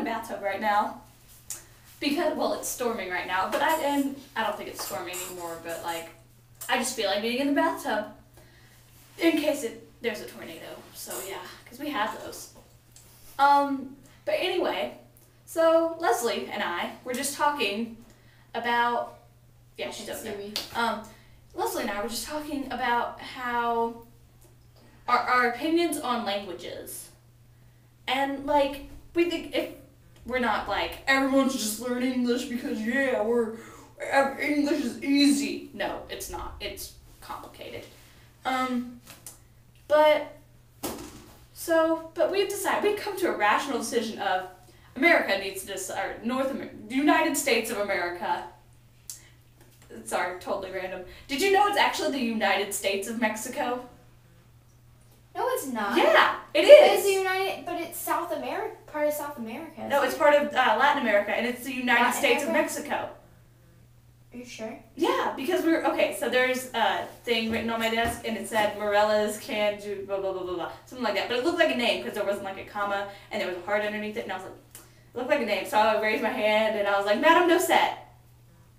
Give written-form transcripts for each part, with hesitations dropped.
bathtub right now. Because, well, it's storming right now, but I don't think it's storming anymore, but, like, I just feel like being in the bathtub in case there's a tornado. So, yeah, because we have those. But anyway, so Leslie and I were just talking about, yeah, she's over there. Leslie and I were just talking about how our opinions on languages. And, like, we think if we're not like, everyone's just learning English because, yeah, English is easy. No, it's not. It's complicated. But we've come to a rational decision of America needs to decide, the United States of America. Sorry, totally random. Did you know it's actually the United States of Mexico? No, it's not. Yeah, it is. But it's South America, part of South America. No, it's part of Latin America, and it's the United States of Mexico. Are you sure? Yeah, because so there's a thing written on my desk, and it said Morella's can do blah, blah, blah, blah, blah, something like that. But it looked like a name, because there wasn't like a comma, and there was a heart underneath it, and I was like, it looked like a name. So I raised my hand, and I was like, Madame Dosette.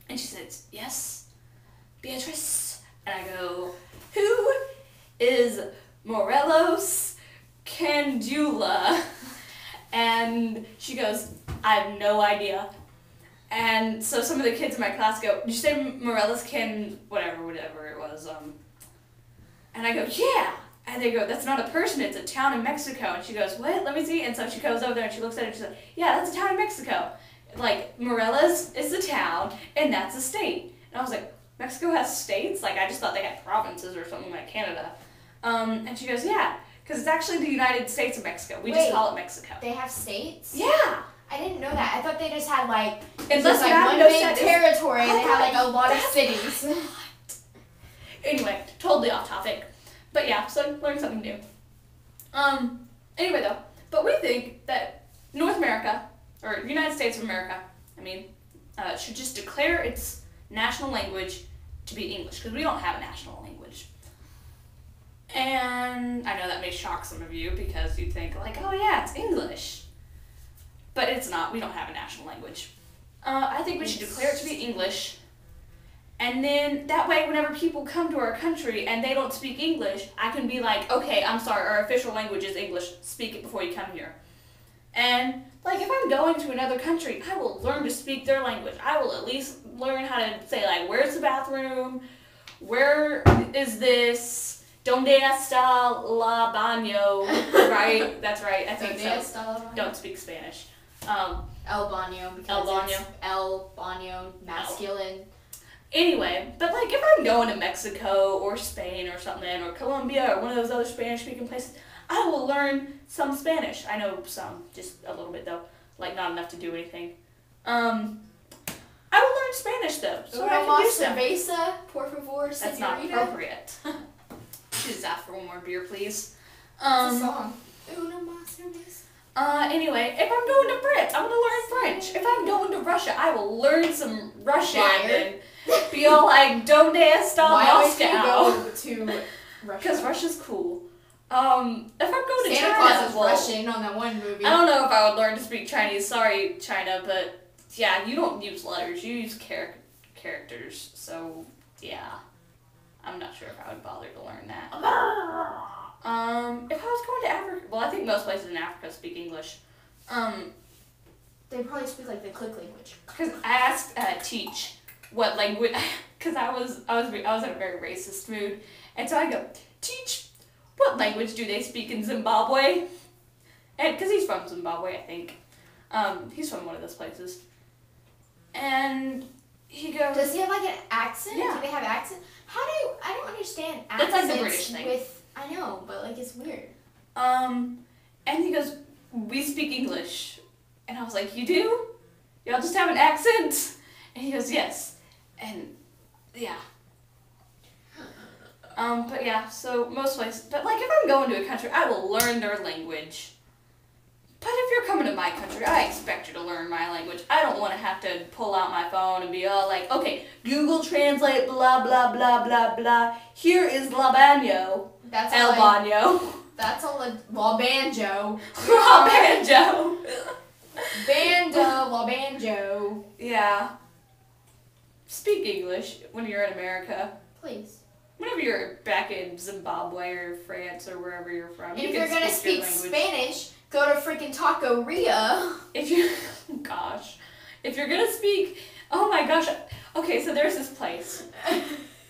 And she said, yes, Beatrice. And I go, who is Morelos Candula? And she goes, I have no idea. And so some of the kids in my class go, did you say Morelos whatever it was, and I go, yeah. And they go, that's not a person, it's a town in Mexico. And she goes, what? Let me see. And so she goes over there and she looks at it and she says, yeah, that's a town in Mexico. Like, Morelos is the town, and that's a state. And I was like, Mexico has states? Like, I just thought they had provinces or something like Canada. And she goes, yeah, because it's actually the United States of Mexico. We just call it Mexico. They have states? Yeah. I didn't know that. I thought they just had, like, one big territory and they had, like, a lot of cities. Anyway, totally off topic. But yeah, so learn something new. Anyway, though, but we think that North America, or United States of America, should just declare its national language to be English, because we don't have a national language. And I know that may shock some of you, because you think, like, oh yeah, it's English. But it's not. We don't have a national language. I think we should declare it to be English. And then that way, whenever people come to our country and they don't speak English, I can be like, okay, I'm sorry, our official language is English. Speak it before you come here. And, like, if I'm going to another country, I will learn to speak their language. I will at least learn how to say, like, where's the bathroom? Where is this? Donde está la baño? Right? That's right. I think so. Don't speak Spanish. El baño, because El baño. it's El baño, masculine. Anyway, but like if I'm going to Mexico or Spain or something, or Colombia or one of those other Spanish-speaking places, I will learn some Spanish. I know some, just a little bit though, like not enough to do anything. I will learn Spanish though, so I can do stuff. Cerveza, por favor, señorita. That's not appropriate. Just ask for one more beer, please. It's a song. Una más cerveza. Anyway, if I'm going to France, I'm going to learn French. If I'm going to Russia, I will learn some Russian and be all like, Donde está Moscow? Why would you go to Russia? Because Russia's cool. If I'm going to Santa China, Claus is Russian on that one movie. I don't know if I would learn to speak Chinese. Sorry, China, but yeah, you don't use letters. You use characters. So, yeah. I'm not sure if I would bother to learn that. If I was going to Africa, well, I think most places in Africa speak English. They probably speak like the click language. Because I asked Teach what language, because I was in a very racist mood, and so I go, Teach, what language do they speak in Zimbabwe? And because he's from Zimbabwe, I think. He's from one of those places. And he goes, does he have like an accent? Yeah. Do they have accent? I don't understand That's accents. like the British thing. I know, but like it's weird. And he goes, we speak English. And I was like, you do? Y'all just have an accent? And he goes, yes. And yeah. But yeah, so most places, but like if I'm going to a country, I will learn their language. But if you're coming to my country, I expect you to learn my language. I don't want to have to pull out my phone and be all like, okay, Google Translate, blah, blah, blah, blah, blah. Here is La Baño. That's El Baño. That's all La Banjo. La Banjo. Banjo. la banjo. Yeah. Speak English when you're in America. Please. Whenever you're back in Zimbabwe or France or wherever you're from, And you if can you're gonna speak speak your language. Spanish, go to freaking Taqueria. If you, gosh, if you're gonna speak, oh my gosh. Okay, so there's this place,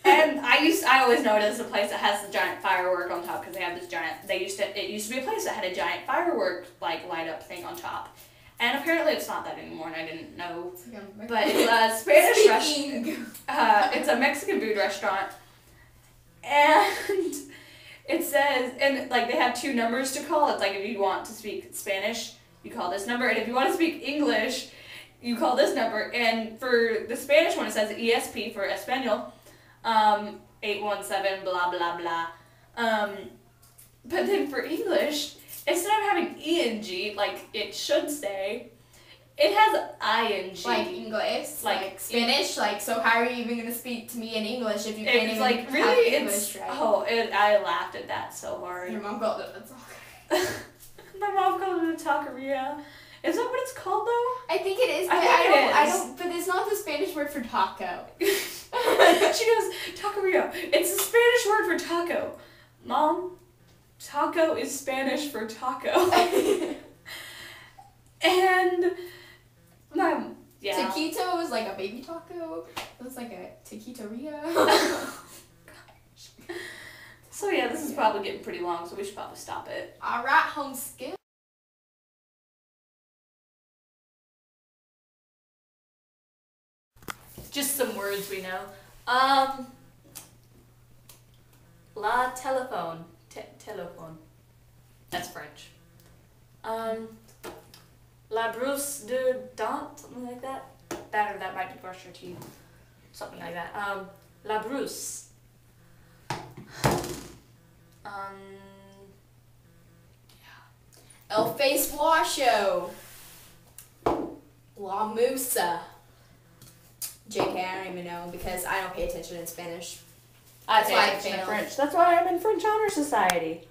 and I always know it as a place that has the giant firework on top because they have this giant. It used to be a place that had a giant firework like light up thing on top, and apparently it's not that anymore, and I didn't know. But it's a Spanish restaurant. It's a Mexican food restaurant, and it says, and like they have 2 numbers to call. It's like if you want to speak Spanish, you call this number, and if you want to speak English, you call this number. And for the Spanish one, it says ESP for Espanol, 817 blah blah blah. But then for English, instead of having ENG like it should say, it has ING. Like English, like Spanish, like, so how are you even going to speak to me in English if you can't even like have really English, right? I laughed at that so hard. Your mom called it a taco. My mom called it a taqueria. Is that what it's called though? I think it is, but I I don't, but it's not the Spanish word for taco. She goes, taqueria. It's the Spanish word for taco. Mom, taco is Spanish for taco. And yeah. Taquito was like a baby taco. It was like a taquiteria. So yeah, this is probably getting pretty long, so we should probably stop it. Alright, home skill. Just some words we know. La téléphone. Téléphone. That's French. La brosse de dents, something like that. That might be brush your teeth. Something like that. La brousse. El face washo. La musa. JK, I don't even know because I don't pay attention in Spanish. I That's why I pay attention to failed. French. That's why I'm in French Honor Society.